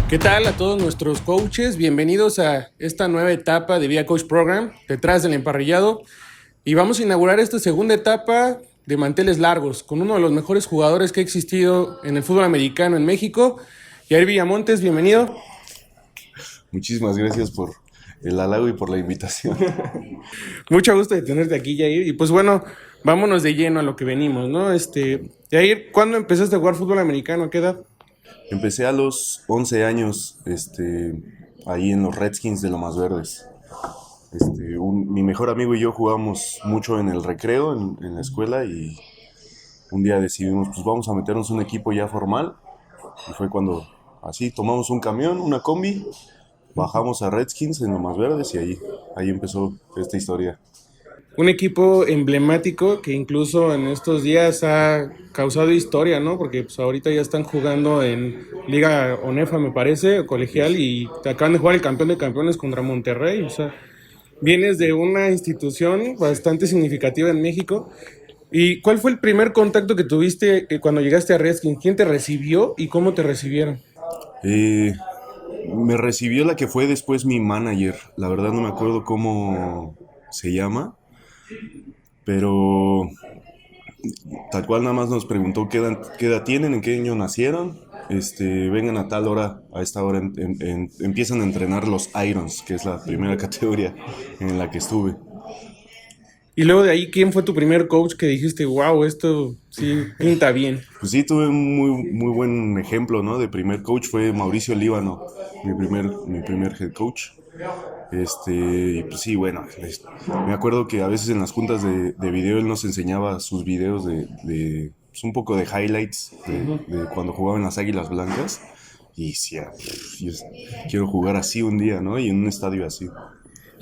¿Qué tal a todos nuestros coaches? Bienvenidos a esta nueva etapa de Vía Coach Program, detrás del emparrillado. Y vamos a inaugurar esta segunda etapa de manteles largos, con uno de los mejores jugadores que ha existido en el fútbol americano en México. Yair Villamontes, bienvenido. Muchísimas gracias por el halago y por la invitación. Mucho gusto de tenerte aquí, Yair. Y pues bueno, vámonos de lleno a lo que venimos, ¿no? Yair, ¿cuándo empezaste a jugar fútbol americano? ¿A qué edad? Empecé a los 11 años, ahí en los Redskins de Lomas Verdes. Mi mejor amigo y yo jugábamos mucho en el recreo, en la escuela, y un día decidimos, pues vamos a meternos un equipo ya formal. Y fue cuando así tomamos un camión, una combi, bajamos a Redskins en Lomas Verdes y ahí empezó esta historia. Un equipo emblemático que incluso en estos días ha causado historia, ¿no? Porque pues ahorita ya están jugando en Liga ONEFA, me parece, colegial, y acaban de jugar el campeón de campeones contra Monterrey. O sea, vienes de una institución bastante significativa en México. ¿Y cuál fue el primer contacto que tuviste cuando llegaste a Redskins? ¿Quién te recibió y cómo te recibieron? Eh, Me recibió la que fue después mi manager. La verdad no me acuerdo cómo se llama, pero tal cual nada más nos preguntó qué edad tienen, en qué año nacieron. Vengan a tal hora, a esta hora empiezan a entrenar los Irons, que es la primera categoría en la que estuve. Y luego de ahí, ¿quién fue tu primer coach que dijiste, wow, esto sí pinta bien? Pues sí, tuve un muy buen ejemplo, ¿no? De primer coach fue Mauricio Líbano, mi primer head coach. Y pues sí, bueno, me acuerdo que a veces en las juntas de video él nos enseñaba sus videos pues un poco de highlights de cuando jugaban las Águilas Blancas. Y decía, yo quiero jugar así un día, ¿no? Y en un estadio así.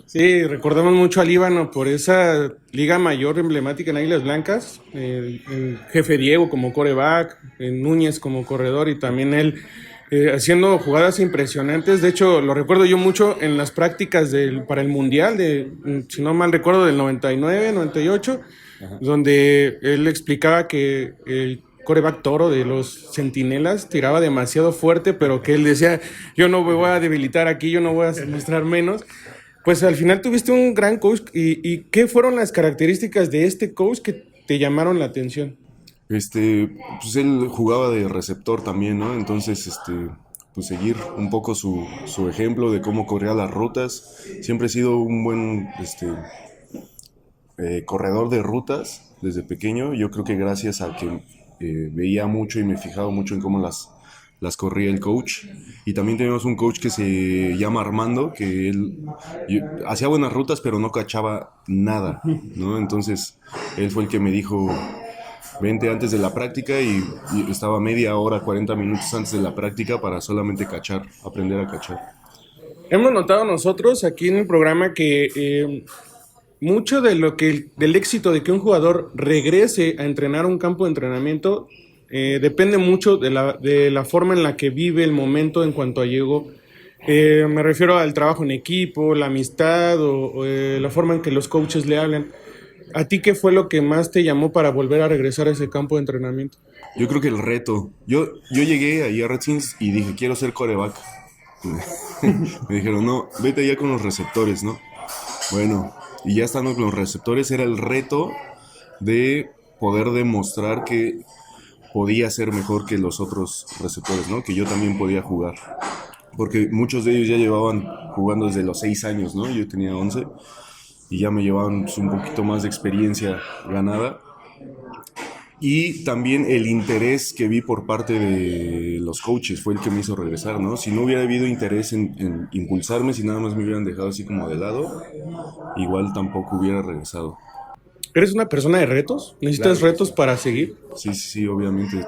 Sí, recordamos mucho a Líbano por esa liga mayor emblemática en Águilas Blancas, el jefe Diego como coreback, Núñez como corredor y también él haciendo jugadas impresionantes. De hecho, lo recuerdo yo mucho en las prácticas para el Mundial, si no mal recuerdo, del 99, 98, donde él explicaba que el coreback toro de los Centinelas tiraba demasiado fuerte, pero que él decía, yo no me voy a debilitar aquí, yo no voy a mostrar menos. Pues al final tuviste un gran coach. ¿Y qué fueron las características de este coach que te llamaron la atención? Pues él jugaba de receptor también, ¿no? Entonces, pues seguir un poco su ejemplo de cómo corría las rutas. Siempre he sido un buen, corredor de rutas desde pequeño. Yo creo que gracias a que veía mucho y me fijaba mucho en cómo las corría el coach. Y también tenemos un coach que se llama Armando, que hacía buenas rutas, pero no cachaba nada, ¿no? Entonces, él fue el que me dijo, vente antes de la práctica y estaba media hora, 40 minutos antes de la práctica para solamente cachar, aprender a cachar. Hemos notado nosotros aquí en el programa que mucho del éxito de que un jugador regrese a entrenar a un campo de entrenamiento depende mucho de la forma en la que vive el momento en cuanto a llegó. Me refiero al trabajo en equipo, la amistad o la forma en que los coaches le hablan. ¿A ti qué fue lo que más te llamó para volver a regresar a ese campo de entrenamiento? Yo creo que el reto. Yo llegué ahí a Redskins y dije, quiero ser coreback. Me dijeron, no, vete allá con los receptores, ¿no? Bueno, y ya estando con los receptores era el reto de poder demostrar que podía ser mejor que los otros receptores, ¿no? Que yo también podía jugar. Porque muchos de ellos ya llevaban jugando desde los 6 años, ¿no? Yo tenía 11 y ya me llevaban pues, un poquito más de experiencia ganada. Y también el interés que vi por parte de los coaches fue el que me hizo regresar, ¿no? Si no hubiera habido interés en impulsarme, si nada más me hubieran dejado así como de lado, igual tampoco hubiera regresado. ¿Eres una persona de retos? ¿Necesitas Claro, retos para seguir? sí, obviamente.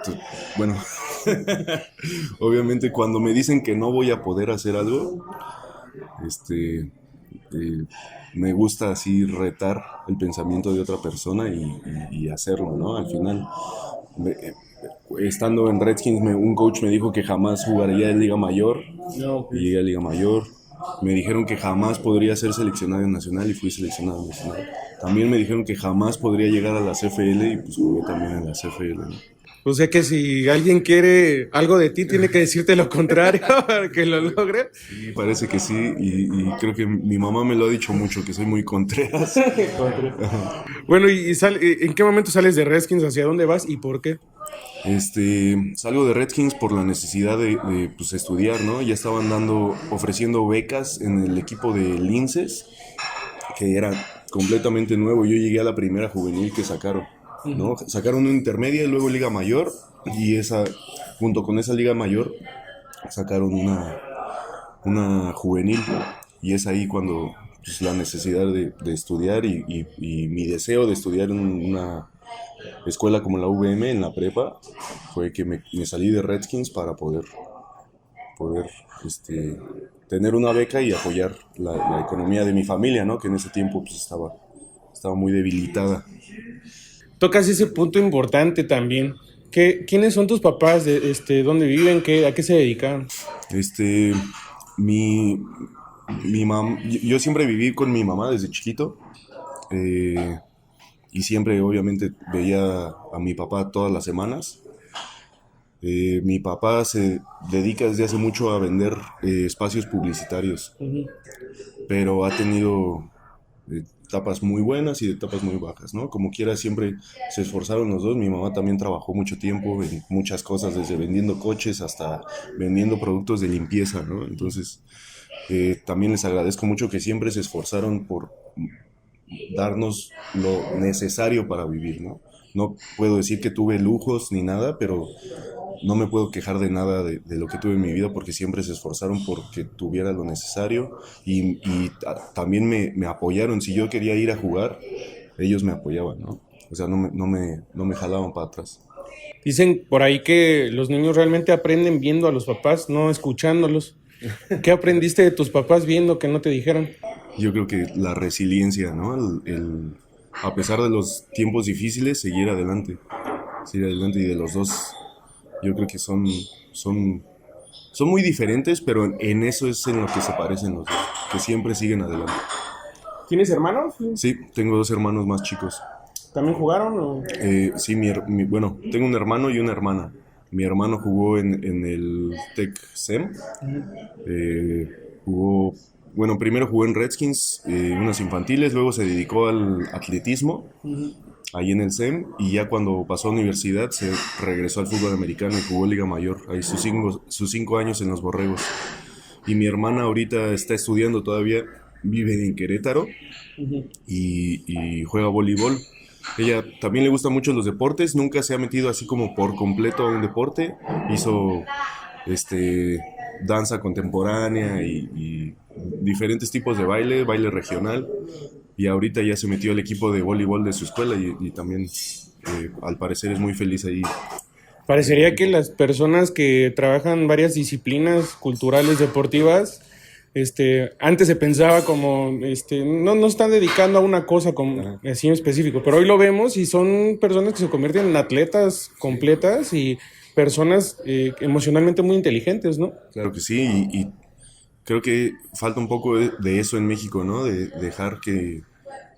Bueno, obviamente cuando me dicen que no voy a poder hacer algo, eh, me gusta así retar el pensamiento de otra persona y hacerlo, ¿no? Al final, estando en Redskins, un coach me dijo que jamás jugaría en Liga Mayor y llegué a Liga Mayor. Me dijeron que jamás podría ser seleccionado en Nacional y fui seleccionado en Nacional. También me dijeron que jamás podría llegar a la CFL y pues jugué también en la CFL, ¿no? O sea que si alguien quiere algo de ti, tiene que decirte lo contrario para que lo logre. Y parece que sí, y creo que mi mamá me lo ha dicho mucho, que soy muy contreras. Bueno, ¿en qué momento sales de Redskins? ¿Hacia dónde vas y por qué? Salgo de Redskins por la necesidad de, pues, estudiar, ¿no? Ya estaban ofreciendo becas en el equipo de Linces, que era completamente nuevo. Yo llegué a la primera juvenil que sacaron, ¿no? Sacaron una intermedia y luego Liga Mayor, y junto con esa Liga Mayor, sacaron una juvenil, y es ahí cuando, pues, la necesidad de estudiar y mi deseo de estudiar en una escuela como la UVM en la prepa fue que me salí de Redskins para poder tener una beca y apoyar la economía de mi familia, ¿no? Que en ese tiempo, pues, estaba muy debilitada. Tocas ese punto importante también. ¿Quiénes son tus papás? ¿Dónde viven? ¿A qué se dedican? Este, mi, yo siempre viví con mi mamá desde chiquito, eh, y siempre obviamente veía a mi papá todas las semanas. Mi papá se dedica desde hace mucho a vender espacios publicitarios, pero ha tenido etapas muy buenas y etapas muy bajas, ¿no? Como quiera, siempre se esforzaron los dos. Mi mamá también trabajó mucho tiempo en muchas cosas, desde vendiendo coches hasta vendiendo productos de limpieza, ¿no? Entonces, también les agradezco mucho que siempre se esforzaron por darnos lo necesario para vivir, ¿no? No puedo decir que tuve lujos ni nada, pero no me puedo quejar de nada de lo que tuve en mi vida, porque siempre se esforzaron porque tuviera lo necesario, y también me apoyaron. Si yo quería ir a jugar, ellos me apoyaban, ¿no? O sea, no me jalaban para atrás. Dicen por ahí que los niños realmente aprenden viendo a los papás, no escuchándolos. ¿Qué aprendiste de tus papás viendo que no te dijeron? Yo creo que la resiliencia, ¿no? A pesar de los tiempos difíciles, seguir adelante. Seguir adelante, y de los dos, yo creo que son muy diferentes, pero en eso es en lo que se parecen los dos, que siempre siguen adelante. ¿Tienes hermanos? Sí, tengo dos hermanos más chicos. ¿También jugaron? Sí, bueno, tengo un hermano y una hermana. Mi hermano jugó en el Tec SEM. Bueno, primero jugó en Redskins, unas infantiles, luego se dedicó al atletismo, ahí en el SEM, y ya cuando pasó a universidad se regresó al fútbol americano y jugó Liga Mayor, ahí sus 5 años en los Borregos. Y mi hermana ahorita está estudiando todavía, vive en Querétaro, y juega voleibol. Ella también le gustan mucho los deportes, nunca se ha metido así como por completo a un deporte. Hizo danza contemporánea y diferentes tipos de baile regional, y ahorita ya se metió al equipo de voleibol de su escuela, y también al parecer es muy feliz ahí. Parecería que las personas que trabajan varias disciplinas culturales, deportivas, antes se pensaba como, no están dedicando a una cosa como, así en específico, pero hoy lo vemos y son personas que se convierten en atletas completas y personas emocionalmente muy inteligentes, ¿no? Claro que sí, y creo que falta un poco de eso en México, ¿no? De dejar que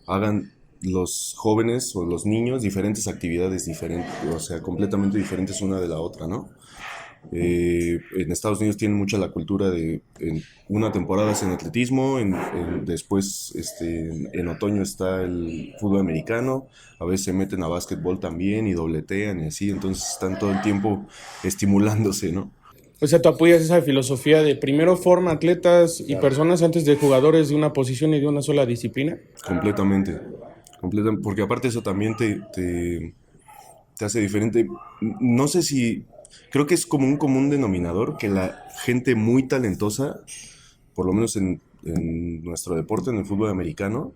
hagan los jóvenes o los niños diferentes actividades diferentes, o sea, completamente diferentes una de la otra, ¿no? En Estados Unidos tienen mucha la cultura de en una temporada es en atletismo, después en otoño está el fútbol americano, a veces se meten a básquetbol también y dobletean y así, entonces están todo el tiempo estimulándose, ¿no? O sea, tú apoyas esa filosofía de primero forma atletas y personas antes de jugadores de una posición y de una sola disciplina. Completamente, porque aparte eso también te hace diferente. No sé si, creo que es como un común denominador que la gente muy talentosa, por lo menos en nuestro deporte, en el fútbol americano,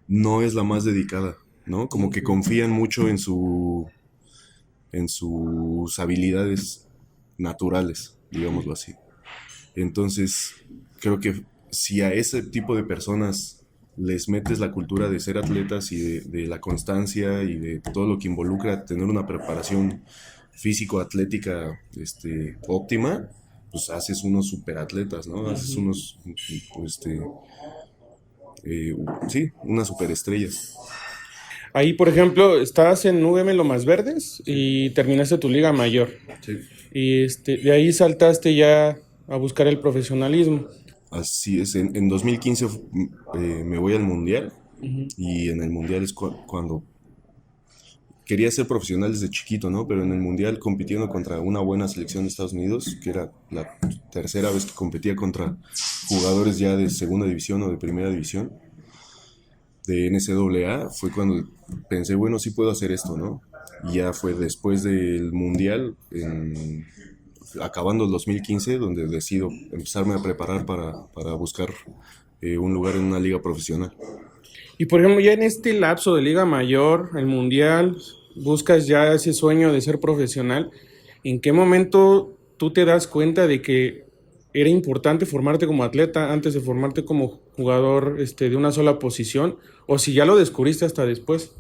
no es la más dedicada, ¿no? Como que confían mucho en sus habilidades naturales, digámoslo así. Entonces, creo que si a ese tipo de personas les metes la cultura de ser atletas y de la constancia y de todo lo que involucra tener una preparación físico-atlética óptima, pues haces unos superatletas, ¿no? Haces unos, sí, unas superestrellas. Ahí, por ejemplo, estabas en UVM Lomas Verdes y terminaste tu liga mayor. Sí. Y de ahí saltaste ya a buscar el profesionalismo. Así es, en 2015 me voy al Mundial Ujú. y en el Mundial es cuando quería ser profesional desde chiquito, ¿no? Pero en el Mundial compitiendo contra una buena selección de Estados Unidos, que era la tercera vez que competía contra jugadores ya de segunda división o de primera división, de NCAA, fue cuando pensé, bueno, sí puedo hacer esto, ¿no? Y ya fue después del Mundial, acabando el 2015, donde decido empezarme a preparar para buscar un lugar en una liga profesional. Y por ejemplo, ya en este lapso de Liga Mayor, el Mundial, buscas ya ese sueño de ser profesional. ¿En qué momento tú te das cuenta de que era importante formarte como atleta antes de formarte como jugador de una sola posición? O si ya lo descubriste hasta después.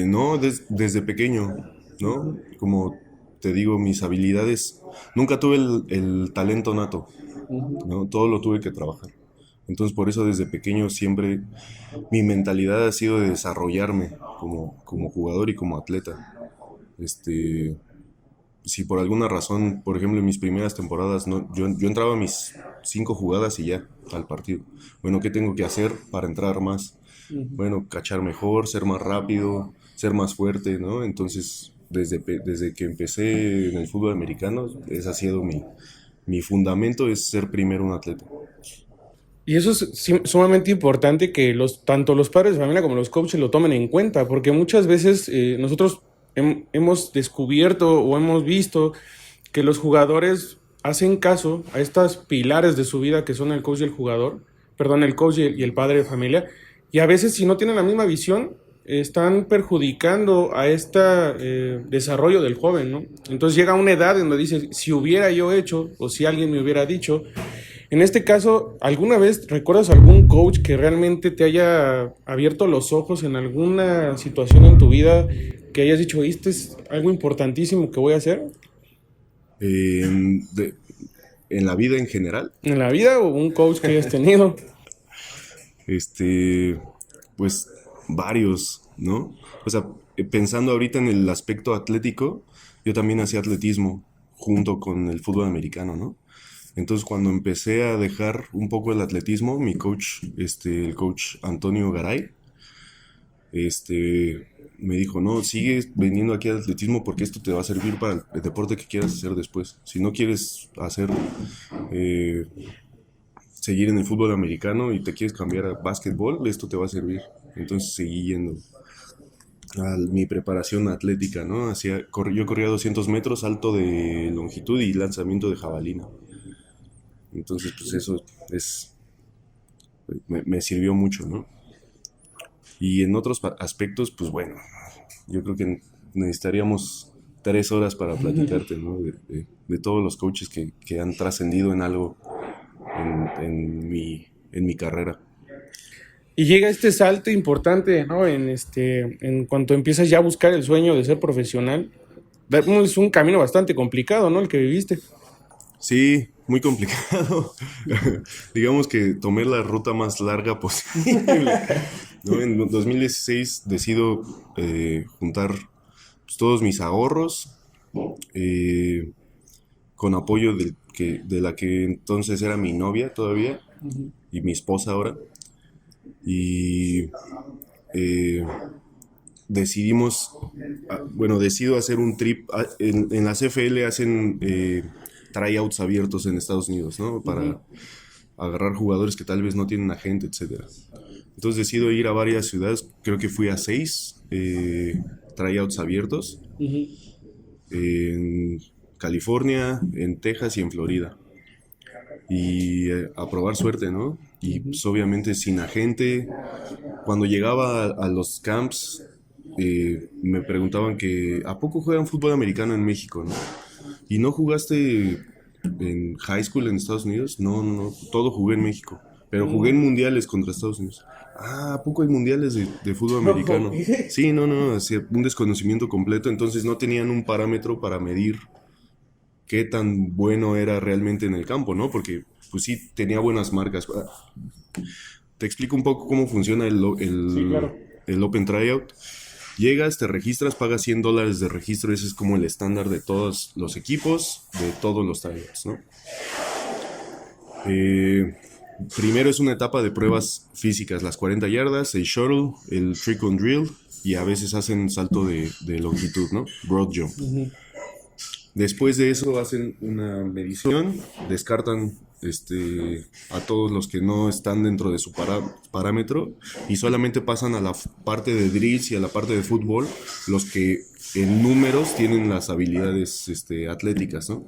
No, desde pequeño, ¿no? Como te digo, mis habilidades, nunca tuve el talento nato, ¿no? Todo lo tuve que trabajar. Entonces por eso desde pequeño siempre mi mentalidad ha sido de desarrollarme como jugador y como atleta. Este, si por alguna razón, por ejemplo, en mis primeras temporadas, no, yo entraba a mis 5 jugadas y ya, al partido. Bueno, ¿qué tengo que hacer para entrar más? Bueno, cachar mejor, ser más rápido, ser más fuerte, ¿no? Entonces, desde que empecé en el fútbol americano, ese ha sido mi fundamento, es ser primero un atleta. Y eso es sumamente importante que tanto los padres de familia como los coaches lo tomen en cuenta, porque muchas veces nosotros hemos descubierto o hemos visto que los jugadores hacen caso a estas pilares de su vida que son el coach y el jugador, perdón, el coach y el padre de familia, y a veces si no tienen la misma visión, están perjudicando a este desarrollo del joven, ¿no? Entonces llega una edad en donde dice, si hubiera yo hecho o si alguien me hubiera dicho. En este caso, ¿alguna vez recuerdas algún coach que realmente te haya abierto los ojos en alguna situación en tu vida que hayas dicho, esto es algo importantísimo que voy a hacer Eh, de- en la vida en general, en la vida o un coach que hayas tenido? este, pues varios, ¿no? O sea, pensando ahorita en el aspecto atlético, yo también hacía atletismo junto con el fútbol americano, ¿no? Entonces cuando empecé a dejar un poco el atletismo, mi coach, el coach Antonio Garay, me dijo, no, sigues viniendo aquí al atletismo porque esto te va a servir para el deporte que quieras hacer después. Si no quieres eh, seguir en el fútbol americano y te quieres cambiar a básquetbol, esto te va a servir. Entonces seguí yendo a mi preparación atlética, ¿no? Yo corría 200 metros, salto de longitud y lanzamiento de jabalina. Entonces, pues eso me sirvió mucho, ¿no? Y en otros aspectos, pues bueno, yo creo que necesitaríamos 3 horas para platicarte, ¿no? De todos los coaches que han trascendido en algo en mi carrera. Y llega este salto importante, ¿no? En cuanto empiezas ya a buscar el sueño de ser profesional. Es un camino bastante complicado, ¿no? El que viviste. Sí, muy complicado. Digamos que tomé la ruta más larga posible, ¿no? En 2016 decido juntar pues, todos mis ahorros eh, con apoyo de la que entonces era mi novia todavía y mi esposa ahora. Y eh, decidimos, decido hacer un trip. En la CFL hacen tryouts abiertos en Estados Unidos, ¿no? Para agarrar jugadores que tal vez no tienen agente, etcétera. Entonces decido ir a varias ciudades, creo que fui a 6 tryouts abiertos, en California, en Texas y en Florida. Y a probar suerte, ¿no? Y pues, obviamente sin agente. Cuando llegaba a los camps, me preguntaban que ¿a poco juegan fútbol americano en México, no? ¿Y no jugaste en high school en Estados Unidos? No, no, no, todo jugué en México. Pero jugué en mundiales contra Estados Unidos. Ah, ¿a poco hay mundiales de fútbol americano? Sí, no, no, hacía un desconocimiento completo. Entonces no tenían un parámetro para medir qué tan bueno era realmente en el campo, ¿no? Porque pues sí tenía buenas marcas. Te explico un poco cómo funciona Sí, claro. el Open Tryout. Llegas, te registras, pagas $100 de registro, ese es como el estándar de todos los equipos, de todos los tryouts, ¿no? Primero es una etapa de pruebas físicas, las 40 yardas, el shuttle, el trick and drill, y a veces hacen salto de longitud, ¿no? Broad jump. Después de eso hacen una medición, descartan a todos los que no están dentro de su parámetro y solamente pasan a la parte de drills y a la parte de fútbol los que en números tienen las habilidades atléticas, ¿no?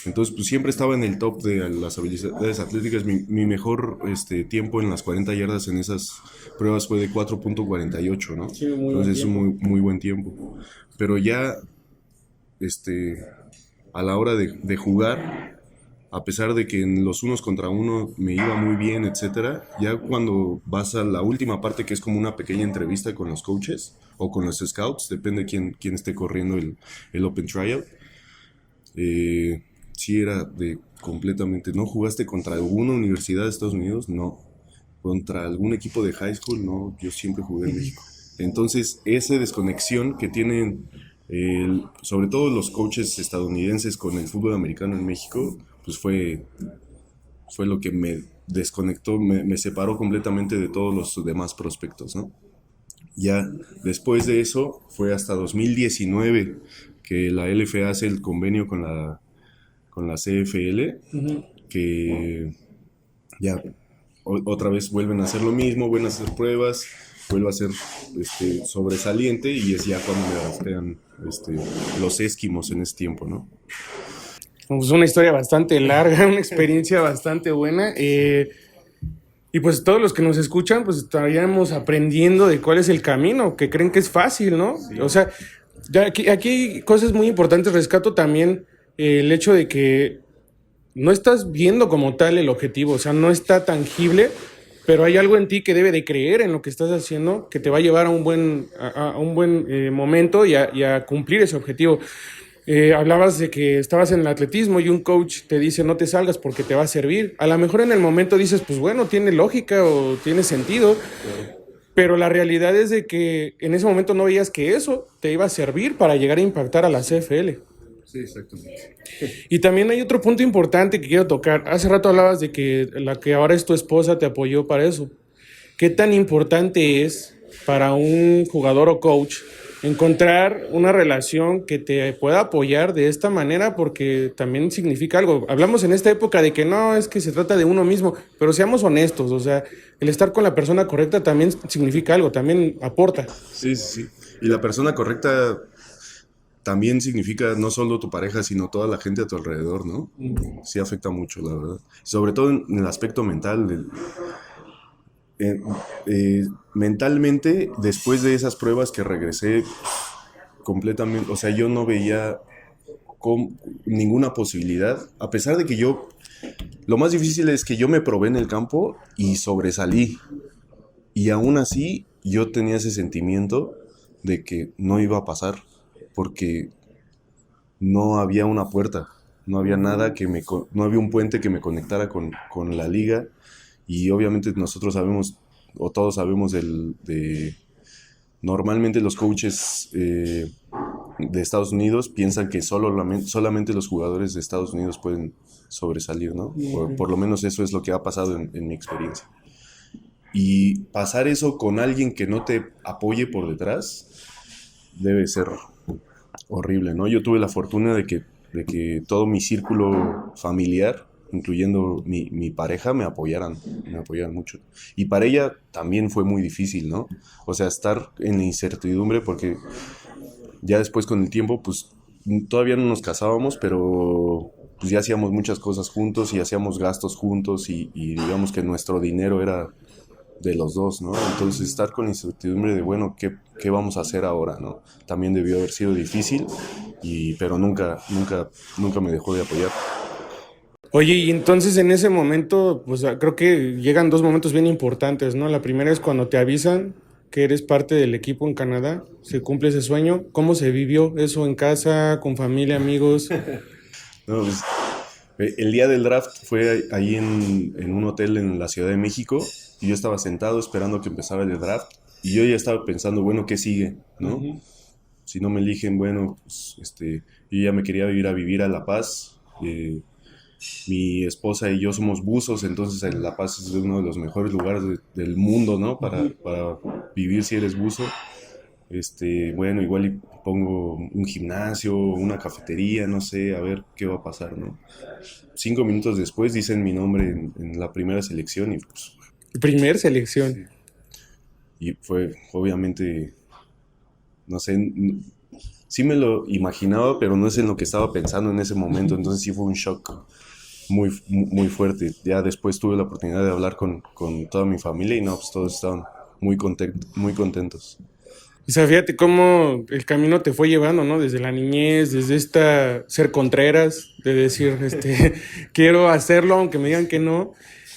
Entonces pues siempre estaba en el top de las habilidades atléticas. Mi mejor tiempo en las 40 yardas en esas pruebas fue de 4.48, ¿no? Sí, muy entonces es buen un muy buen tiempo, pero ya a la hora de jugar, a pesar de que en los unos contra uno me iba muy bien, etcétera, ya cuando vas a la última parte, que es como una pequeña entrevista con los coaches o con los scouts, depende quién esté corriendo el Open Tryout, sí era de completamente, ¿no? ¿Jugaste contra alguna universidad de Estados Unidos? No. ¿Contra algún equipo de high school? No, yo siempre jugué en México. Entonces, esa desconexión que tienen sobre todo los coaches estadounidenses con el fútbol americano en México, pues fue lo que me desconectó, me separó completamente de todos los demás prospectos, ¿no? Ya después de eso fue hasta 2019 que la LFA hace el convenio con la CFL, que ya otra vez vuelven a hacer lo mismo, vuelven a hacer pruebas, vuelve a ser sobresaliente y es ya cuando me draftean los Eskimos en ese tiempo, ¿no? Pues una historia bastante larga, una experiencia bastante buena. Y pues todos los que nos escuchan, pues estaríamos aprendiendo de cuál es el camino, que creen que es fácil, ¿no? Sí. O sea, ya aquí hay cosas muy importantes. Rescato también el hecho de que no estás viendo como tal el objetivo, o sea, no está tangible, pero hay algo en ti que debe de creer en lo que estás haciendo, que te va a llevar a un buen momento y a cumplir ese objetivo. Hablabas de que estabas en el atletismo y un coach te dice no te salgas porque te va a servir. A lo mejor en el momento dices, pues bueno, tiene lógica o tiene sentido, pero la realidad es de que en ese momento no veías que eso te iba a servir para llegar a impactar a la CFL. Sí, exactamente. Y también hay otro punto importante que quiero tocar. Hace rato hablabas de que la que ahora es tu esposa te apoyó para eso. ¿Qué tan importante es para un jugador o coach encontrar una relación que te pueda apoyar de esta manera? Porque también significa algo. Hablamos en esta época de que no, es que se trata de uno mismo, pero seamos honestos, o sea, el estar con la persona correcta también significa algo, también aporta. Sí, sí, sí. Y la persona correcta también significa no solo tu pareja, sino toda la gente a tu alrededor, ¿no? Sí afecta mucho, la verdad. Sobre todo en el aspecto mental. Mentalmente, después de esas pruebas que regresé completamente, o sea, yo no veía ninguna posibilidad, a pesar de que lo más difícil es que yo me probé en el campo y sobresalí, y aún así yo tenía ese sentimiento de que no iba a pasar, porque no había una puerta, no había nada no había un puente que me conectara con la liga. Y obviamente nosotros sabemos, o todos sabemos normalmente los coaches de Estados Unidos piensan que solamente los jugadores de Estados Unidos pueden sobresalir, ¿no? Por lo menos eso es lo que ha pasado en mi experiencia. Y pasar eso con alguien que no te apoye por detrás debe ser horrible, ¿no? Yo tuve la fortuna de que todo mi círculo familiar, incluyendo mi pareja, me apoyaran mucho. Y para ella también fue muy difícil, ¿no? O sea, estar en la incertidumbre, porque ya después con el tiempo, pues todavía no nos casábamos, pero pues ya hacíamos muchas cosas juntos y hacíamos gastos juntos y digamos que nuestro dinero era de los dos, ¿no? Entonces estar con la incertidumbre de, bueno, ¿qué vamos a hacer ahora, no? También debió haber sido difícil, pero nunca me dejó de apoyar. Oye, y entonces en ese momento, pues creo que llegan dos momentos bien importantes, ¿no? La primera es cuando te avisan que eres parte del equipo en Canadá, se cumple ese sueño. ¿Cómo se vivió eso en casa, con familia, amigos? No, pues, el día del draft fue ahí en un hotel en la Ciudad de México y yo estaba sentado esperando que empezara el draft Y yo ya estaba pensando, bueno, ¿qué sigue? ¿No? Ujú. Si no me eligen, bueno, pues, yo ya me quería ir a vivir a La Paz. Mi esposa y yo somos buzos, entonces La Paz es uno de los mejores lugares del mundo, ¿no? Para vivir si eres buzo. Bueno, igual y pongo un gimnasio, una cafetería, no sé, a ver qué va a pasar, ¿no? 5 minutos después dicen mi nombre en la primera selección y pues Primer selección. sí. Y fue obviamente, no sé, sí me lo imaginaba, pero no es en lo que estaba pensando en ese momento, entonces sí fue un shock muy fuerte. Ya después tuve la oportunidad de hablar con toda mi familia y no, pues todos estaban muy contentos. O sea, fíjate cómo el camino te fue llevando, ¿no? Desde la niñez, desde esta ser contreras, de decir, quiero hacerlo aunque me digan que no.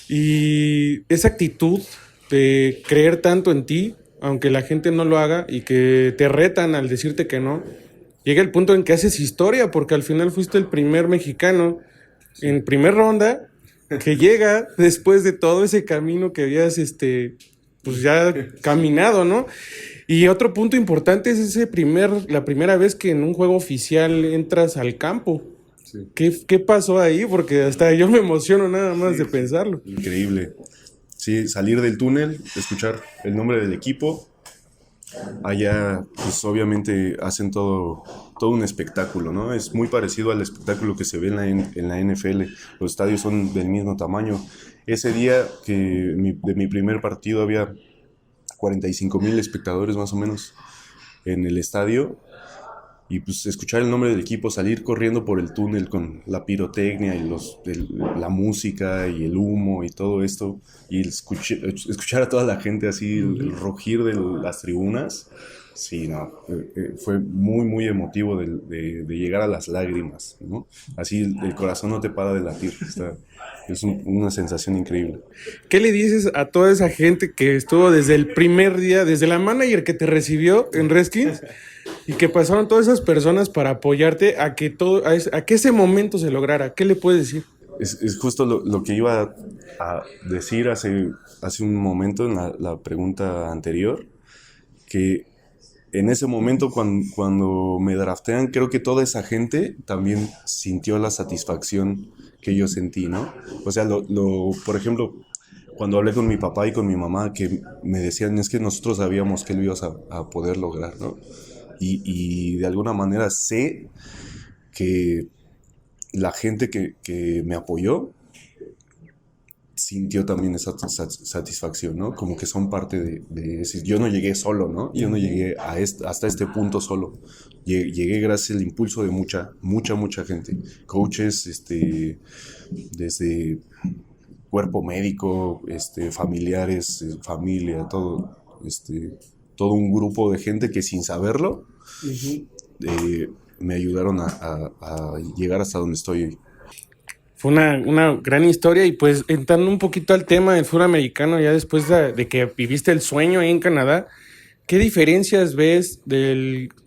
Y esa actitud de creer tanto en ti, aunque la gente no lo haga, y que te retan al decirte que no, llega el punto en que haces historia, porque al final fuiste el primer mexicano Sí. en primer ronda que llega después de todo ese camino que habías, pues ya caminado, ¿no? Y otro punto importante es la primera vez que en un juego oficial entras al campo. Sí. ¿Qué pasó ahí? Porque hasta yo me emociono nada más de Sí, sí. pensarlo. Increíble. Sí, salir del túnel, escuchar el nombre del equipo. Allá, pues obviamente hacen todo un espectáculo, ¿no? Es muy parecido al espectáculo que se ve en la NFL. Los estadios son del mismo tamaño. Ese día de mi primer partido había 45,000 espectadores más o menos en el estadio. Y pues escuchar el nombre del equipo, salir corriendo por el túnel con la pirotecnia y la música y el humo y todo esto, y escuchar a toda la gente así, el rugir de las tribunas, sí, no, fue muy emotivo de llegar a las lágrimas, ¿no? Así el corazón no te para de latir, una sensación increíble. ¿Qué le dices a toda esa gente que estuvo desde el primer día, desde la manager que te recibió en Redskins y que pasaron todas esas personas para apoyarte a que a que ese momento se lograra? ¿Qué le puedes decir? Es justo lo que iba a decir hace un momento en la pregunta anterior, que en ese momento cuando me draftean, creo que toda esa gente también sintió la satisfacción que yo sentí, ¿no? O sea, por ejemplo, cuando hablé con mi papá y con mi mamá, que me decían, es que nosotros sabíamos que lo ibas a poder lograr, ¿no? Y de alguna manera sé que la gente que me apoyó sintió también esa satisfacción, ¿no? Como que son parte de decir, yo no llegué solo, ¿no? Yo no llegué hasta este punto solo. Llegué gracias al impulso de mucha gente. Coaches, desde cuerpo médico, familiares, familia, todo un grupo de gente que sin saberlo me ayudaron a llegar hasta donde estoy hoy. Fue una gran historia y pues entrando un poquito al tema del fútbol americano, ya después de que viviste el sueño ahí en Canadá, ¿qué diferencias ves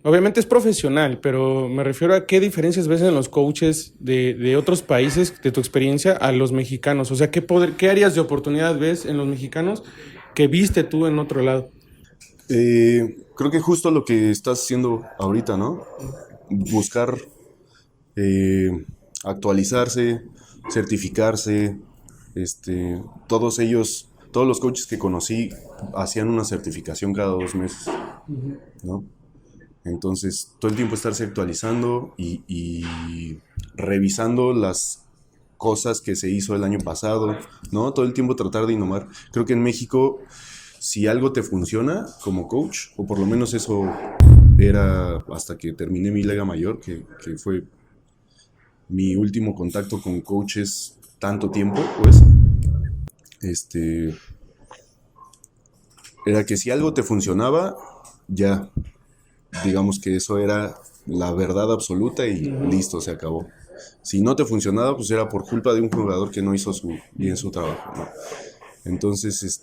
obviamente es profesional, pero me refiero a qué diferencias ves en los coaches de otros países, de tu experiencia, a los mexicanos? O sea, ¿qué áreas de oportunidad ves en los mexicanos que viste tú en otro lado? Creo que justo lo que estás haciendo ahorita, ¿no? Buscar eh, actualizarse, certificarse. Todos los coaches que conocí hacían una certificación cada 2 meses, ¿no? Entonces, todo el tiempo estarse actualizando y revisando las cosas que se hizo el año pasado, ¿no? Todo el tiempo tratar de innovar. Creo que en México, si algo te funciona como coach, o por lo menos eso era hasta que terminé mi liga mayor, que fue mi último contacto con coaches tanto tiempo, pues, era que si algo te funcionaba, ya, digamos que eso era la verdad absoluta y listo, se acabó. Si no te funcionaba, pues era por culpa de un jugador que no hizo bien su trabajo, ¿no? Entonces,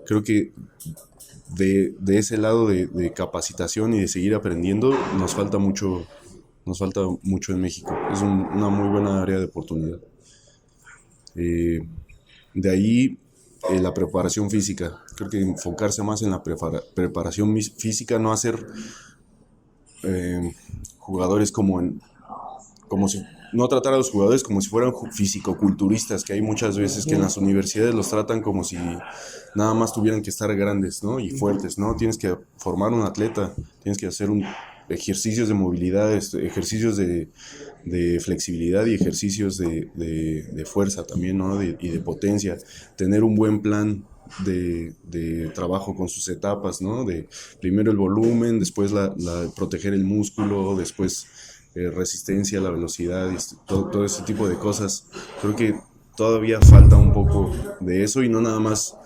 creo que de ese lado de capacitación y de seguir aprendiendo, nos falta mucho en México. Es una muy buena área de oportunidad. Eh, de ahí la preparación física. creo que enfocarse más en la preparación física, no hacer jugadores como si, no tratar a los jugadores como si fueran fisicoculturistas, que hay muchas veces que en las universidades los tratan como si nada más tuvieran que estar grandes, ¿no? Y fuertes, ¿no? Tienes que formar un atleta, tienes que hacer ejercicios de movilidad, ejercicios de flexibilidad y ejercicios de fuerza también, ¿no? Y de potencia, tener un buen plan de trabajo con sus etapas, ¿no? De primero el volumen, después proteger el músculo, después resistencia, la velocidad, todo ese tipo de cosas. Creo que todavía falta un poco de eso y no nada más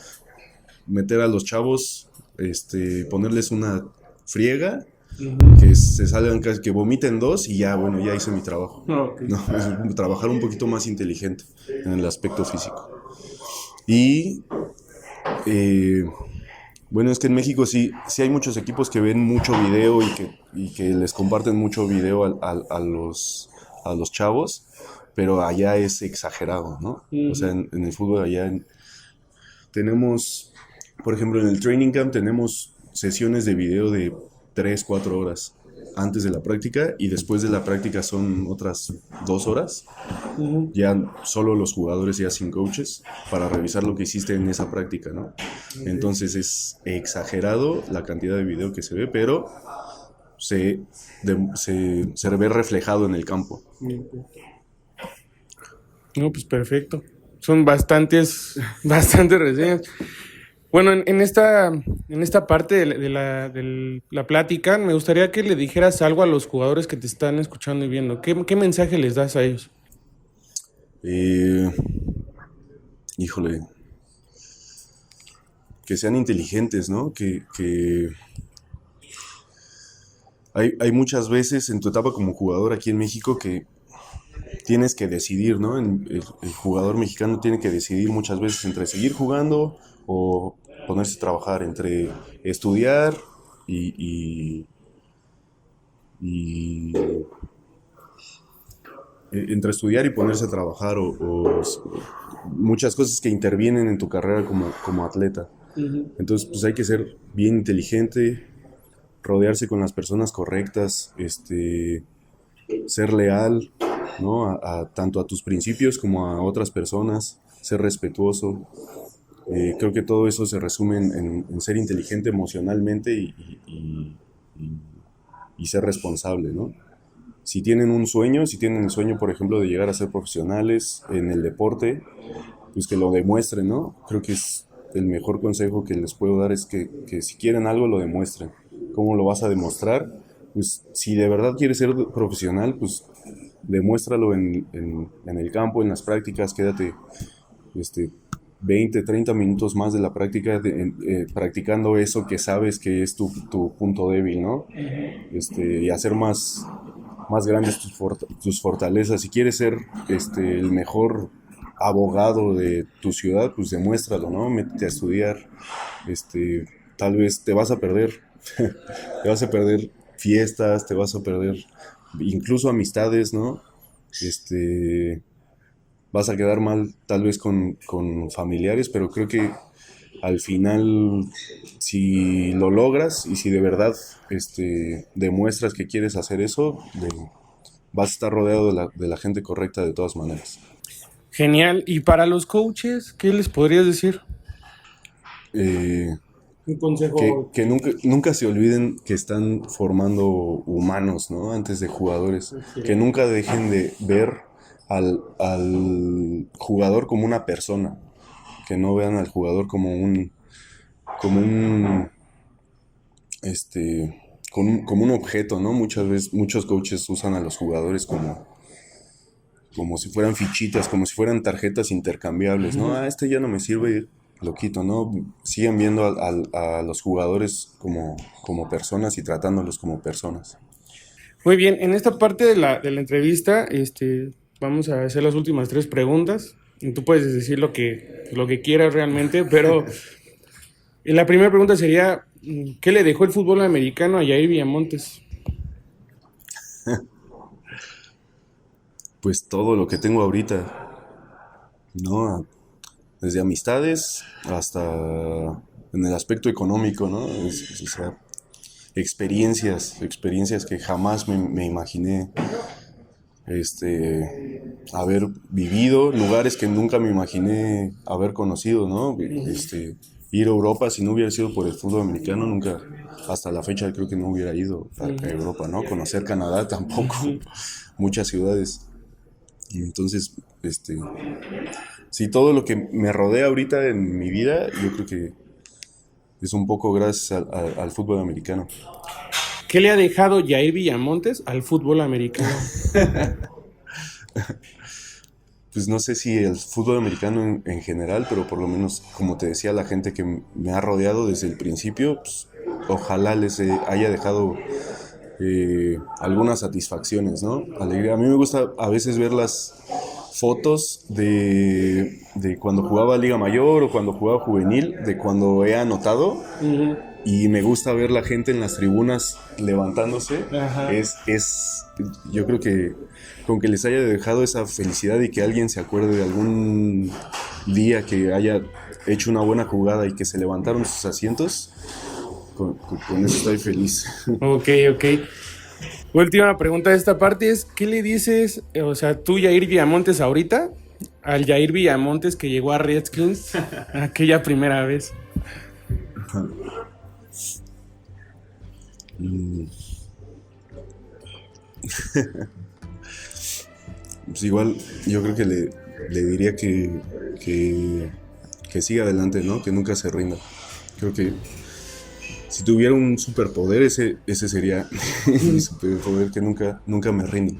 meter a los chavos, ponerles una friega, que se salgan, que vomiten dos y ya, bueno, ya hice mi trabajo. Okay. No, es trabajar un poquito más inteligente en el aspecto físico. Y bueno, es que en México sí hay muchos equipos que ven mucho video y que les comparten mucho video a los chavos, pero allá es exagerado, ¿no? O sea, en el fútbol allá tenemos, por ejemplo, en el training camp tenemos sesiones de video de 3, 4 horas antes de la práctica y después de la práctica son otras 2 horas, ya solo los jugadores ya sin coaches para revisar lo que hiciste en esa práctica, ¿no? Entonces es exagerado la cantidad de video que se ve, pero se ve reflejado en el campo. No, pues perfecto. Son bastantes reseñas. Bueno, en esta parte de la plática, me gustaría que le dijeras algo a los jugadores que te están escuchando y viendo. ¿Qué mensaje les das a ellos? Híjole, que sean inteligentes, ¿no? Que hay muchas veces en tu etapa como jugador aquí en México que tienes que decidir, ¿no? El jugador mexicano tiene que decidir muchas veces entre seguir jugando o ponerse a trabajar, entre estudiar y entre estudiar y ponerse a trabajar o muchas cosas que intervienen en tu carrera como atleta. Entonces, pues hay que ser bien inteligente, rodearse con las personas correctas, ser leal, ¿no? Tanto a tus principios como a otras personas, ser respetuoso. Creo que todo eso se resume en ser inteligente emocionalmente y ser responsable, ¿no? Si tienen el sueño, por ejemplo, de llegar a ser profesionales en el deporte, pues que lo demuestren, ¿no? Creo que es el mejor consejo que les puedo dar es que si quieren algo, lo demuestren. ¿Cómo lo vas a demostrar? Pues si de verdad quieres ser profesional, pues demuéstralo en el campo, en las prácticas, quédate 20, 30 minutos más de la práctica practicando eso que sabes que es tu punto débil, ¿no? Y hacer más grandes tus fortalezas. Si quieres ser el mejor abogado de tu ciudad, pues demuéstralo, ¿no? Métete a estudiar. Tal vez te vas a perder. Te vas a perder fiestas, te vas a perder incluso amistades, ¿no? Vas a quedar mal tal vez con familiares, pero creo que al final, si lo logras y si de verdad demuestras que quieres hacer eso, vas a estar rodeado de la gente correcta de todas maneras. Genial. ¿Y para los coaches, qué les podrías decir? Un consejo. Que nunca se olviden que están formando humanos, ¿no? Antes de jugadores. Sí. Que nunca dejen de ver al jugador como una persona. Que no vean al jugador como un objeto, ¿no? Muchas veces, muchos coaches usan a los jugadores como si fueran fichitas, como si fueran tarjetas intercambiables, ¿no? Ya no me sirve, lo quito, ¿no? Siguen viendo a los jugadores como personas y tratándolos como personas. Muy bien, en esta parte de la entrevista, vamos a hacer las últimas 3 preguntas. Y tú puedes decir lo que quieras realmente, pero la primera pregunta sería, ¿qué le dejó el fútbol americano a Yair Villamontes? Pues todo lo que tengo ahorita, ¿no? Desde amistades hasta en el aspecto económico, ¿no? O sea, experiencias que jamás me imaginé haber vivido, lugares que nunca me imaginé haber conocido, ¿no? Ir a Europa, si no hubiera sido por el fútbol americano, nunca, hasta la fecha creo que no hubiera ido a Europa, ¿no? Conocer Canadá tampoco, muchas ciudades. Y entonces, sí, todo lo que me rodea ahorita en mi vida, yo creo que es un poco gracias al fútbol americano. ¿Qué le ha dejado Yair Villamontes al fútbol americano? Pues no sé si el fútbol americano en general, pero por lo menos, como te decía, la gente que me ha rodeado desde el principio, pues, ojalá les haya dejado algunas satisfacciones, ¿no? Alegría. A mí me gusta a veces ver las fotos de cuando jugaba Liga Mayor o cuando jugaba juvenil, de cuando he anotado. Uh-huh. Y me gusta ver la gente en las tribunas levantándose. Ajá. Yo creo que con que les haya dejado esa felicidad y que alguien se acuerde de algún día que haya hecho una buena jugada y que se levantaron sus asientos, con eso estoy feliz. Ok. Última pregunta de esta parte es, ¿qué le dices, o sea, tú, Yair Villamontes, ahorita, al Yair Villamontes que llegó a Redskins aquella primera vez? Pues igual yo creo que le diría que siga adelante, ¿no? Que nunca se rinda. Creo que si tuviera un superpoder, ese sería mi superpoder, que nunca me rindo.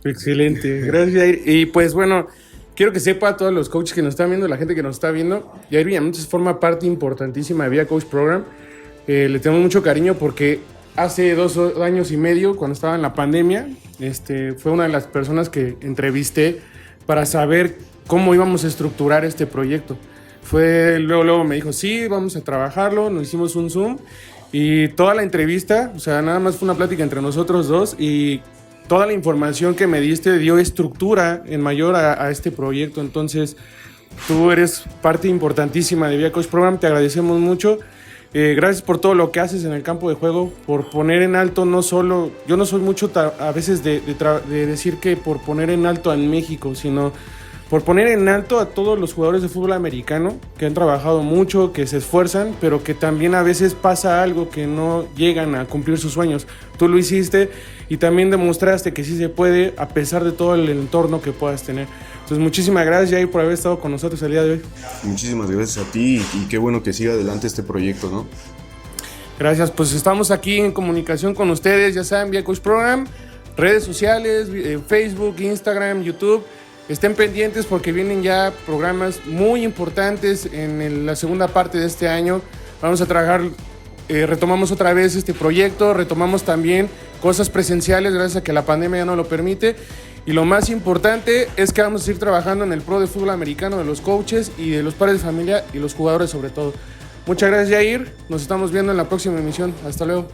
Excelente, gracias, Yair. Y pues bueno, quiero que sepa a todos los coaches que nos están viendo, la gente que nos está viendo, Yair Villamontes forma parte importantísima de Vía Coach Program. Le tenemos mucho cariño porque hace 2 años y medio, cuando estaba en la pandemia, fue una de las personas que entrevisté para saber cómo íbamos a estructurar este proyecto. Luego me dijo, sí, vamos a trabajarlo, nos hicimos un Zoom y toda la entrevista, o sea, nada más fue una plática entre nosotros dos y toda la información que me diste dio estructura en mayor a este proyecto. Entonces, tú eres parte importantísima de Vía Coach Program, te agradecemos mucho. Gracias por todo lo que haces en el campo de juego, por poner en alto no solo, yo no soy mucho a veces de decir que por poner en alto a México, sino por poner en alto a todos los jugadores de fútbol americano que han trabajado mucho, que se esfuerzan, pero que también a veces pasa algo que no llegan a cumplir sus sueños. Tú lo hiciste y también demostraste que sí se puede a pesar de todo el entorno que puedas tener. Entonces, muchísimas gracias, Jair, por haber estado con nosotros el día de hoy. Muchísimas gracias a ti y qué bueno que siga adelante este proyecto, ¿no? Gracias, pues estamos aquí en comunicación con ustedes, ya saben, Vía Coach Program, redes sociales, Facebook, Instagram, YouTube. Estén pendientes porque vienen ya programas muy importantes en la segunda parte de este año. Vamos a trabajar, retomamos otra vez este proyecto, retomamos también cosas presenciales gracias a que la pandemia ya no lo permite. Y lo más importante es que vamos a seguir trabajando en el pro de fútbol americano, de los coaches y de los padres de familia y los jugadores sobre todo. Muchas gracias, Yair. Nos estamos viendo en la próxima emisión. Hasta luego.